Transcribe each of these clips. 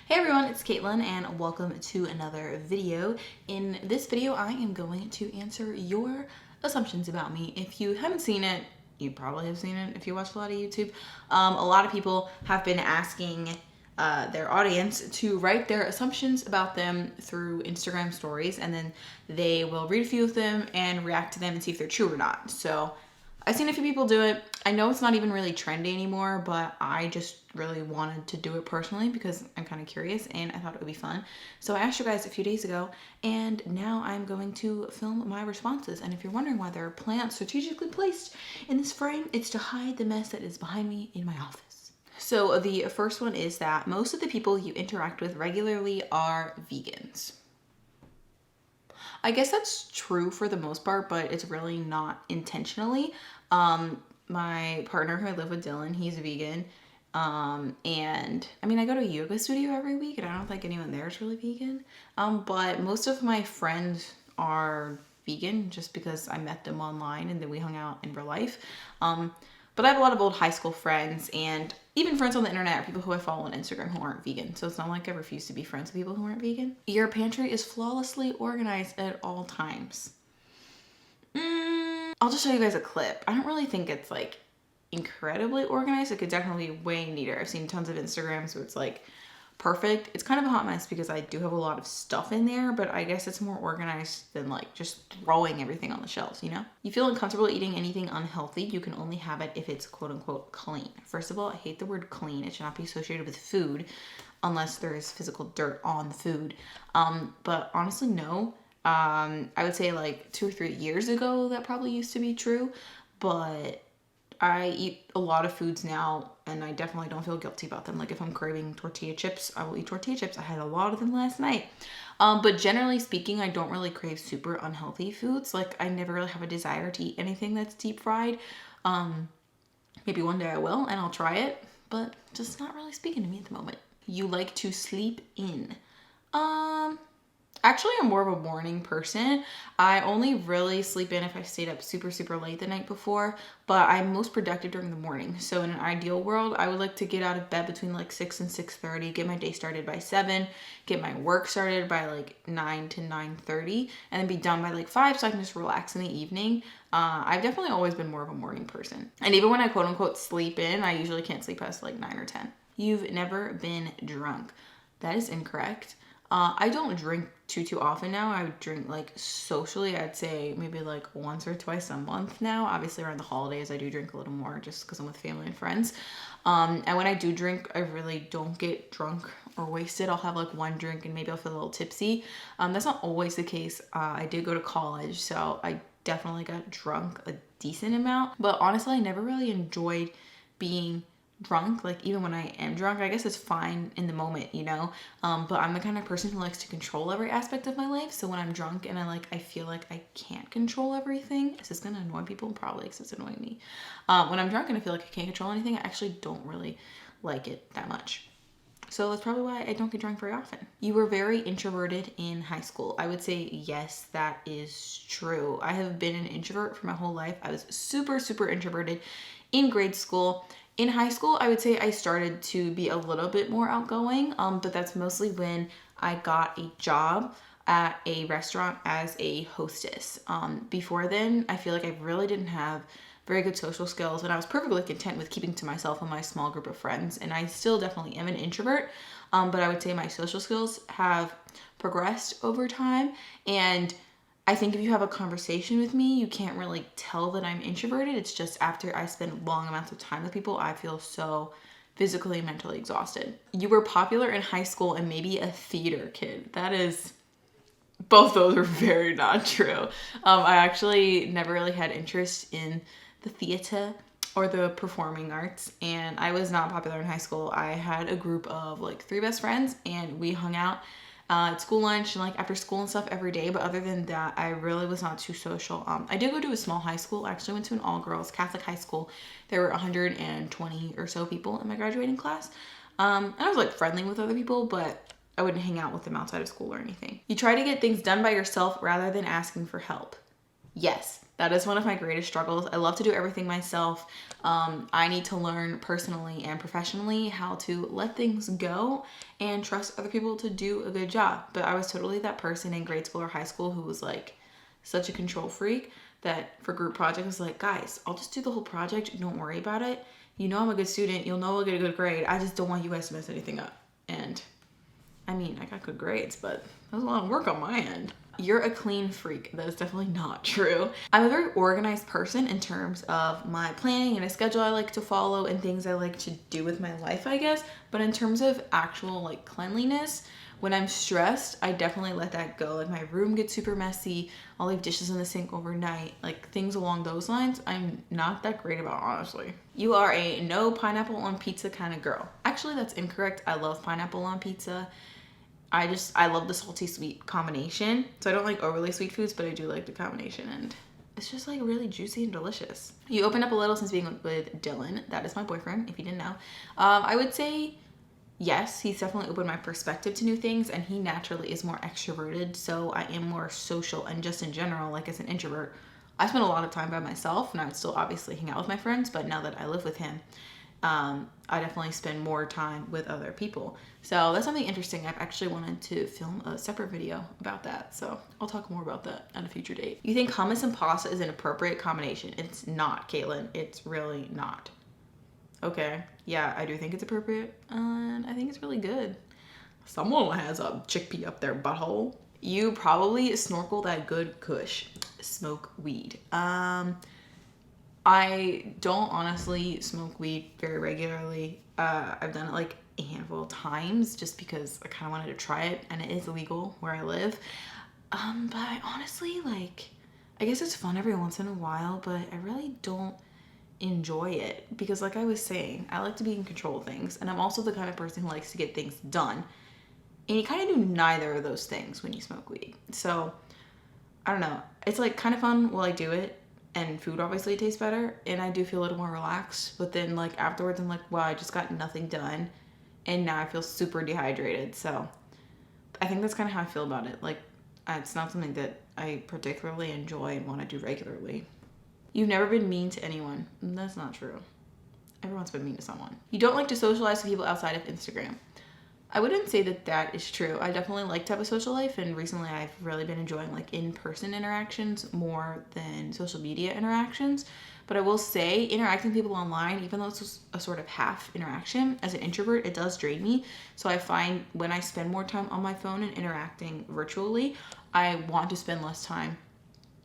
Hey everyone, it's Caitlin and welcome to another video. In this video, I am going to answer your assumptions about me. If you haven't seen it, you probably have seen it if you watch a lot of YouTube. A lot of people have been asking their audience to write their assumptions about them through Instagram stories, and then they will read a few of them and react to them and see if they're true or not. So I've seen a few people do it. I know it's not even really trendy anymore, but I just really wanted to do it personally because I'm kind of curious and I thought it would be fun. So I asked you guys a few days ago, and now I'm going to film my responses. And if you're wondering why there are plants strategically placed in this frame, it's to hide the mess that is behind me in my office. So the first one is that most of the people you interact with regularly are vegans. I guess that's true for the most part, but it's really not intentionally. My partner who I live with, Dylan, he's vegan. And I mean, I go to a yoga studio every week and I don't think anyone there is really vegan. But most of my friends are vegan just because I met them online and then we hung out in real life. But I have a lot of old high school friends and even friends on the internet, or people who I follow on Instagram who aren't vegan. So it's not like I refuse to be friends with people who aren't vegan. Your pantry is flawlessly organized at all times. I'll just show you guys a clip. I don't really think it's like incredibly organized. It could definitely be way neater. I've seen tons of Instagrams where it's like perfect. It's kind of a hot mess because I do have a lot of stuff in there, but I guess it's more organized than like just throwing everything on the shelves, you know? You feel uncomfortable eating anything unhealthy, you can only have it if it's quote unquote clean. First of all, I hate the word clean. It should not be associated with food unless there is physical dirt on the food. But honestly, no. I would say like 2 or 3 years ago that probably used to be true, but I eat a lot of foods now and I definitely don't feel guilty about them. Like if I'm craving tortilla chips, I will eat tortilla chips. I had a lot of them last night. But generally speaking, I don't really crave super unhealthy foods. Like I never really have a desire to eat anything that's deep fried. Maybe one day I will and I'll try it, but just not really speaking to me at the moment. You like to sleep in. Actually, I'm more of a morning person. I only really sleep in if I stayed up super, super late the night before, but I'm most productive during the morning. So in an ideal world, I would like to get out of bed between like 6 and 6:30, get my day started by 7, get my work started by like 9 to 9:30, and then be done by like 5 so I can just relax in the evening. I've definitely always been more of a morning person. And even when I quote unquote sleep in, I usually can't sleep past like 9 or 10. You've never been drunk. That is incorrect. I don't drink too often now. I would drink like socially, I'd say maybe like once or twice a month now. Obviously around the holidays I do drink a little more just because I'm with family and friends. And when I do drink, I really don't get drunk or wasted. I'll have like one drink and maybe I'll feel a little tipsy. That's not always the case. I did go to college, so I definitely got drunk a decent amount. But honestly, I never really enjoyed being drunk. Like even when I am drunk, I guess it's fine in the moment, you know, but I'm the kind of person who likes to control every aspect of my life. So when I'm drunk and I feel like I can't control everything, is this gonna annoy people? Probably, because it's annoying me. When I'm drunk and I feel like I can't control anything, I actually don't really like it that much. So that's probably why I don't get drunk very often. You were very introverted in high school. I would say yes, that is true. I have been an introvert for my whole life. I was super, super introverted in grade school. In high school, I would say I started to be a little bit more outgoing, but that's mostly when I got a job at a restaurant as a hostess. Before then, I feel like I really didn't have very good social skills, and I was perfectly content with keeping to myself and my small group of friends, and I still definitely am an introvert, but I would say my social skills have progressed over time, and I think if you have a conversation with me, you can't really tell that I'm introverted. It's just after I spend long amounts of time with people, I feel so physically and mentally exhausted. You were popular in high school and maybe a theater kid. That is, both those are very not true. I actually never really had interest in the theater or the performing arts, and I was not popular in high school. I had a group of like 3 best friends and we hung out at school lunch and like after school and stuff every day, but other than that I really was not too social. I did go to a small high school. I actually went to an all-girls Catholic high school. There were 120 or so people in my graduating class, and I was like friendly with other people, but I wouldn't hang out with them outside of school or anything. You try to get things done by yourself rather than asking for help. Yes, That is one of my greatest struggles. I love to do everything myself. I need to learn personally and professionally how to let things go and trust other people to do a good job. But I was totally that person in grade school or high school who was like such a control freak that for group projects was like, guys, I'll just do the whole project. Don't worry about it. You know I'm a good student. You'll know I'll get a good grade. I just don't want you guys to mess anything up. And I mean, I got good grades, but that was a lot of work on my end. You're a clean freak. That is definitely not true. I'm a very organized person in terms of my planning and a schedule I like to follow and things I like to do with my life, I guess. But in terms of actual like cleanliness, when I'm stressed, I definitely let that go. Like my room gets super messy. I'll leave dishes in the sink overnight. Like things along those lines, I'm not that great about, honestly. You are a no pineapple on pizza kind of girl. Actually, that's incorrect. I love pineapple on pizza. I love the salty sweet combination. So I don't like overly sweet foods, but I do like the combination, and it's just like really juicy and delicious. You opened up a little since being with Dylan. That is my boyfriend, if you didn't know. I would say yes, he's definitely opened my perspective to new things, and he naturally is more extroverted, so I am more social. And just in general, like as an introvert, I spend a lot of time by myself, and I would still obviously hang out with my friends, but now that I live with him, I definitely spend more time with other people. So that's something interesting. I've actually wanted to film a separate video about that. So I'll talk more about that at a future date. You think hummus and pasta is an appropriate combination? It's not, Caitlin. It's really not. Okay. Yeah, I do think it's appropriate. And I think it's really good. Someone has a chickpea up their butthole. You probably snorkel that good kush. Smoke weed. I don't honestly smoke weed very regularly. I've done it like a handful of times just because I kind of wanted to try it, and it is illegal where I live. But I honestly like, I guess it's fun every once in a while, but I really don't enjoy it because like I was saying, I like to be in control of things, and I'm also the kind of person who likes to get things done. And you kind of do neither of those things when you smoke weed. So I don't know. It's like kind of fun while I do it. And food obviously tastes better, and I do feel a little more relaxed. But then like afterwards, I'm like, wow, I just got nothing done, and now I feel super dehydrated. So I think that's kind of how I feel about it. Like it's not something that I particularly enjoy and want to do regularly. You've never been mean to anyone. That's not true. Everyone's been mean to someone. You don't like to socialize with people outside of Instagram. I wouldn't say that that is true. I definitely like to have a social life, and recently I've really been enjoying like in-person interactions more than social media interactions. But I will say interacting with people online, even though it's a sort of half interaction, as an introvert, it does drain me. So I find when I spend more time on my phone and interacting virtually, I want to spend less time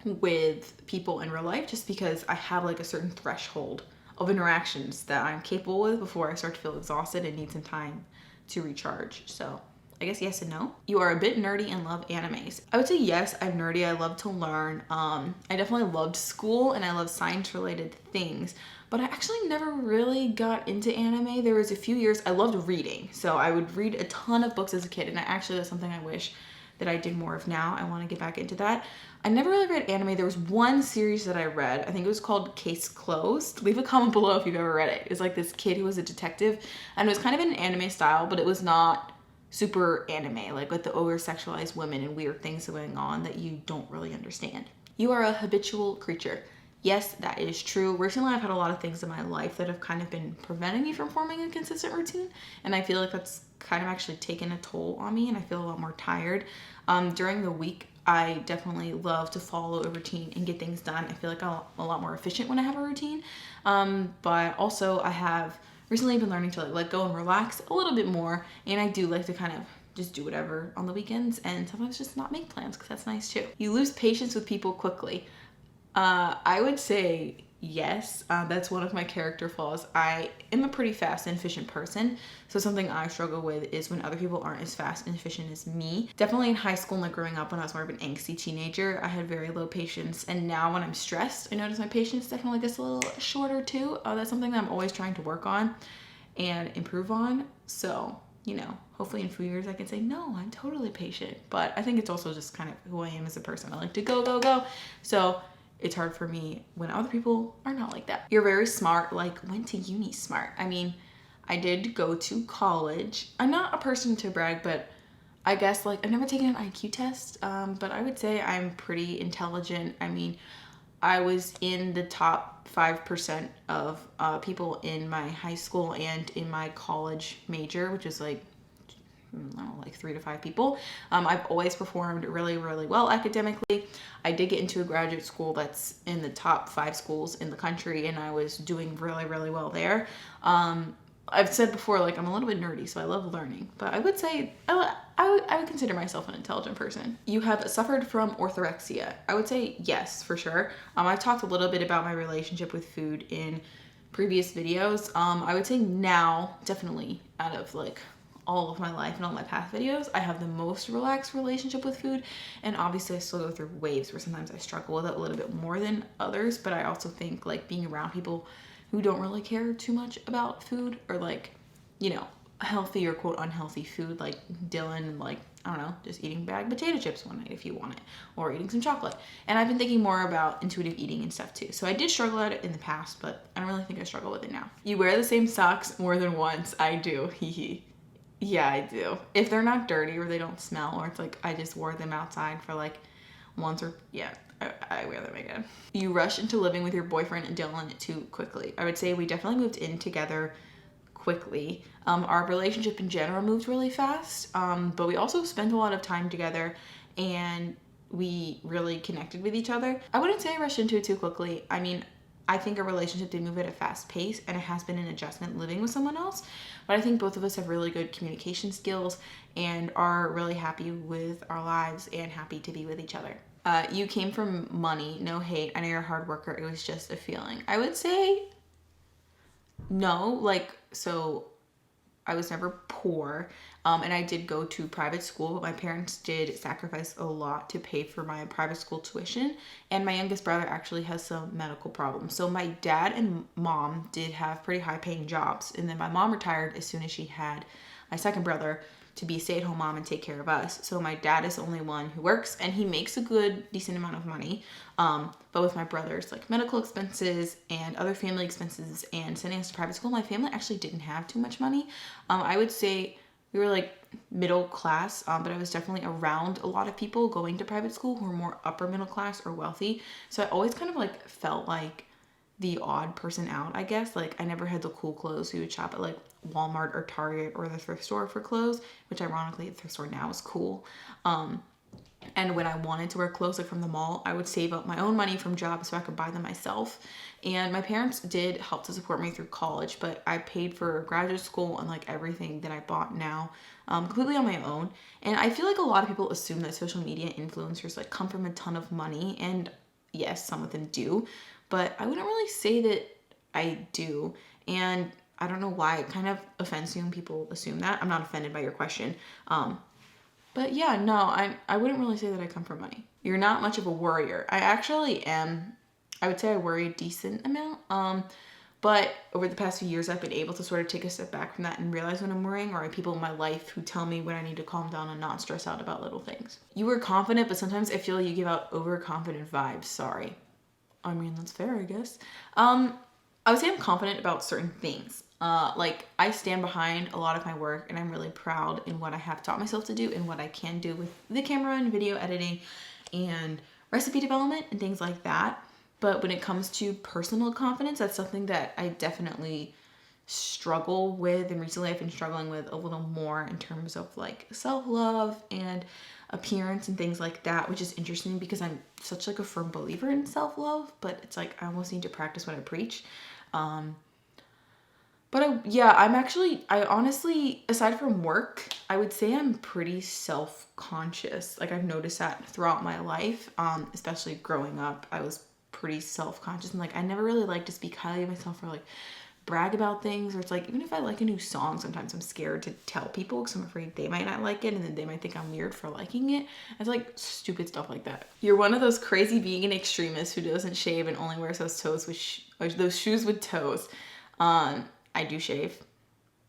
with people in real life just because I have like a certain threshold of interactions that I'm capable with before I start to feel exhausted and need some time to recharge. So I guess yes and no. You are a bit nerdy and love animes. I would say yes, I'm nerdy. I love to learn. I definitely loved school and I love science related things, but I actually never really got into anime. There was a few years I loved reading. So I would read a ton of books as a kid, and that's something I wish that I did more of now. I want to get back into that. I never really read anime. There was one series that I read. I think it was called Case Closed. Leave a comment below if you've ever read it. It was like this kid who was a detective, and it was kind of in an anime style, but it was not super anime, like with the over-sexualized women and weird things going on that you don't really understand. You are a habitual creature. Yes, that is true. Recently, I've had a lot of things in my life that have kind of been preventing me from forming a consistent routine, and I feel like that's kind of actually taken a toll on me, and I feel a lot more tired. During the week, I definitely love to follow a routine and get things done. I feel like I'm a lot more efficient when I have a routine, but also I have recently been learning to like let go and relax a little bit more, and I do like to kind of just do whatever on the weekends and sometimes just not make plans because that's nice too. You lose patience with people quickly. I would say yes. That's one of my character flaws. I am a pretty fast and efficient person. So something I struggle with is when other people aren't as fast and efficient as me. Definitely in high school and like growing up when I was more of an angsty teenager, I had very low patience. And now when I'm stressed, I notice my patience definitely gets a little shorter too. That's something that I'm always trying to work on and improve on. So, hopefully in a few years I can say, no, I'm totally patient. But I think it's also just kind of who I am as a person. I like to go, go, go. So it's hard for me when other people are not like that. You're very smart, like went to uni smart. I mean, I did go to college. I'm not a person to brag, but I guess like I've never taken an IQ test, but I would say I'm pretty intelligent. I mean, I was in the top 5% of people in my high school and in my college major, which is like, I don't know, like 3 to 5 people. I've always performed really, really well academically. I did get into a graduate school that's in the top 5 schools in the country, and I was doing really, really well there. I've said before, like, I'm a little bit nerdy, so I love learning, but I would say I would consider myself an intelligent person. You have suffered from orthorexia. I would say yes, for sure. I've talked a little bit about my relationship with food in previous videos. I would say now, definitely out of like all of my life and all my past videos, I have the most relaxed relationship with food. And obviously I still go through waves where sometimes I struggle with it a little bit more than others, but I also think like being around people who don't really care too much about food, or like, you know, healthy or quote unhealthy food, like Dylan, like, I don't know, just eating bagged potato chips one night if you want it, or eating some chocolate. And I've been thinking more about intuitive eating and stuff too. So I did struggle at it in the past, but I don't really think I struggle with it now. You wear the same socks more than once. I do. Hee hee. Yeah, I do. If they're not dirty or they don't smell, or it's like I just wore them outside for like once, or yeah, I wear them again. You rush into living with your boyfriend and Dylan too quickly. I would say we definitely moved in together quickly. Our relationship in general moved really fast, but we also spent a lot of time together, and we really connected with each other. I wouldn't say I rushed into it too quickly. I mean, I think our relationship did move at a fast pace, and it has been an adjustment living with someone else. But I think both of us have really good communication skills and are really happy with our lives and happy to be with each other. You came from money, no hate. I know you're a hard worker. It was just a feeling. I would say no, like, so I was never poor, and I did go to private school, but my parents did sacrifice a lot to pay for my private school tuition, and my youngest brother actually has some medical problems. So my dad and mom did have pretty high paying jobs, and then my mom retired as soon as she had my second brother to be a stay-at-home mom and take care of us. So my dad is the only one who works, and he makes a good, decent amount of money. But with my brother's like medical expenses and other family expenses and sending us to private school, my family actually didn't have too much money. I would say we were like middle class, but I was definitely around a lot of people going to private school who were more upper middle class or wealthy. So I always kind of like felt like the odd person out, I guess. Like I never had the cool clothes. We would shop at like Walmart or Target or the thrift store for clothes, which ironically the thrift store now is cool. And when I wanted to wear clothes like from the mall, I would save up my own money from jobs so I could buy them myself. And my parents did help to support me through college, but I paid for graduate school and like everything that I bought now completely on my own. And I feel like a lot of people assume that social media influencers like come from a ton of money, and yes, some of them do, but I wouldn't really say that I do. And I don't know why it kind of offends you when people assume that. I'm not offended by your question. But yeah, no, I wouldn't really say that I come from money. You're not much of a worrier. I actually am. I would say I worry a decent amount. But over the past few years, I've been able to sort of take a step back from that and realize when I'm worrying, or I have people in my life who tell me when I need to calm down and not stress out about little things. You were confident, but sometimes I feel you give out overconfident vibes. Sorry. I mean, that's fair, I guess. I would say I'm confident about certain things. Like I stand behind a lot of my work, and I'm really proud in what I have taught myself to do and what I can do with the camera and video editing and recipe development and things like that. But when it comes to personal confidence, that's something that I definitely struggle with, and recently I've been struggling with a little more in terms of like self-love and appearance and things like that, which is interesting because I'm such like a firm believer in self-love, but it's like I almost need to practice what I preach. But I honestly, aside from work, I would say I'm pretty self-conscious. Like I've noticed that throughout my life, especially growing up, I was pretty self-conscious, and like I never really liked to speak highly of myself or like brag about things, or it's like even if I like a new song, sometimes I'm scared to tell people because I'm afraid they might not like it, and then they might think I'm weird for liking it. It's like stupid stuff like that. You're one of those crazy vegan extremists who doesn't shave and only wears those toes with those shoes with toes. I do shave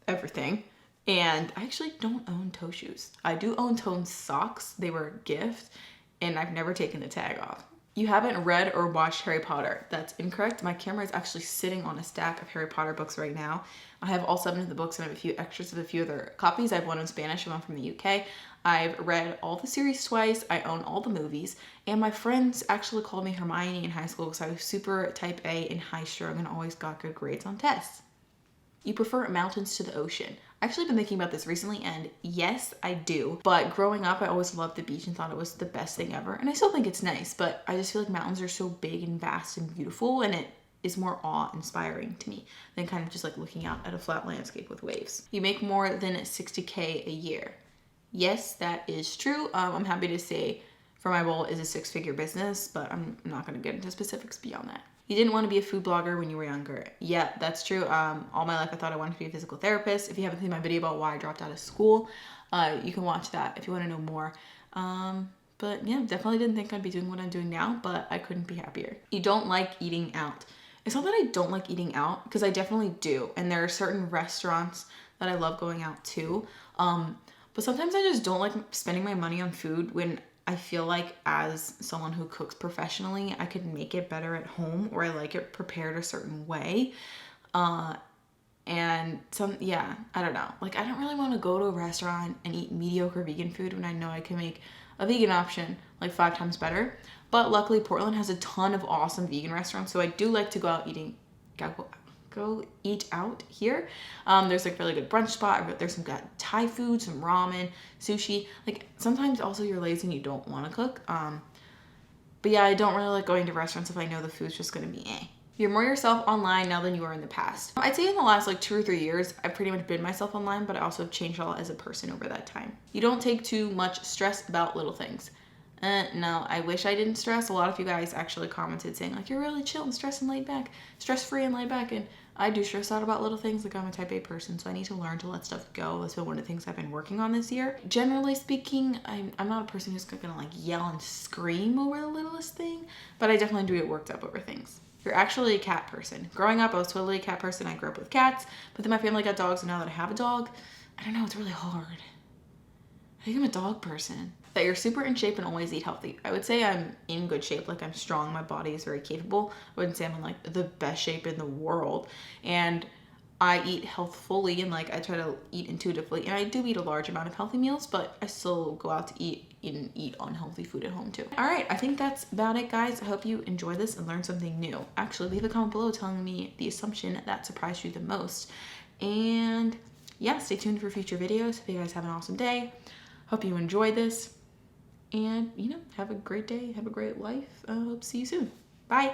everything, and I actually don't own toe shoes. I do own toe socks. They were a gift, and I've never taken the tag off. You haven't read or watched Harry Potter. That's incorrect. My camera is actually sitting on a stack of Harry Potter books right now. I have all 7 of the books and I have a few extras of a few other copies. I have one in Spanish and one from the UK. I've read all the series twice. I own all the movies. And my friends actually called me Hermione in high school because I was super type A and high strung and always got good grades on tests. You prefer mountains to the ocean. I've actually been thinking about this recently, and yes, I do. But growing up, I always loved the beach and thought it was the best thing ever. And I still think it's nice, but I just feel like mountains are so big and vast and beautiful, and it is more awe-inspiring to me than kind of just like looking out at a flat landscape with waves. You make more than 60K a year. Yes, that is true. I'm happy to say For My Bowl is a 6-figure business, but I'm not gonna get into specifics beyond that. You didn't want to be a food blogger when you were younger. Yeah, that's true. All my life I thought I wanted to be a physical therapist. If you haven't seen my video about why I dropped out of school, you can watch that if you want to know more. But yeah, definitely didn't think I'd be doing what I'm doing now, but I couldn't be happier. You don't like eating out. It's not that I don't like eating out, because I definitely do. And there are certain restaurants that I love going out to. But sometimes I just don't like spending my money on food when I feel like as someone who cooks professionally, I could make it better at home, or I like it prepared a certain way. I don't know. Like, I don't really want to go to a restaurant and eat mediocre vegan food when I know I can make a vegan option like 5 times better. But luckily Portland has a ton of awesome vegan restaurants, so I do like to go out eating, go eat out here. There's like really good brunch spot. There's some got Thai food, some ramen, sushi. Like sometimes also you're lazy and you don't want to cook. But yeah, I don't really like going to restaurants if I know the food's just gonna be eh. You're more yourself online now than you were in the past. I'd say in the last like 2 or 3 years, I've pretty much been myself online, but I also have changed a lot as a person over that time. You don't take too much stress about little things. No, I wish I didn't stress. A lot of you guys actually commented saying like, you're really chill and stress-free and laid back. And I do stress out about little things. Like I'm a type A person, so I need to learn to let stuff go. That's been one of the things I've been working on this year. Generally speaking, I'm not a person who's gonna like yell and scream over the littlest thing, but I definitely do get worked up over things. You're actually a cat person. Growing up, I was totally a cat person. I grew up with cats, but then my family got dogs, and now that I have a dog, I don't know, it's really hard. I think I'm a dog person. That you're super in shape and always eat healthy. I would say I'm in good shape. Like I'm strong. My body is very capable. I wouldn't say I'm in like the best shape in the world. And I eat healthfully and like I try to eat intuitively. And I do eat a large amount of healthy meals, but I still go out to eat unhealthy food at home too. All right, I think that's about it, guys. I hope you enjoyed this and learned something new. Actually, leave a comment below telling me the assumption that surprised you the most. And yeah, stay tuned for future videos. Hope you guys have an awesome day. Hope you enjoyed this. And, have a great day. Have a great life. Hope to see you soon. Bye.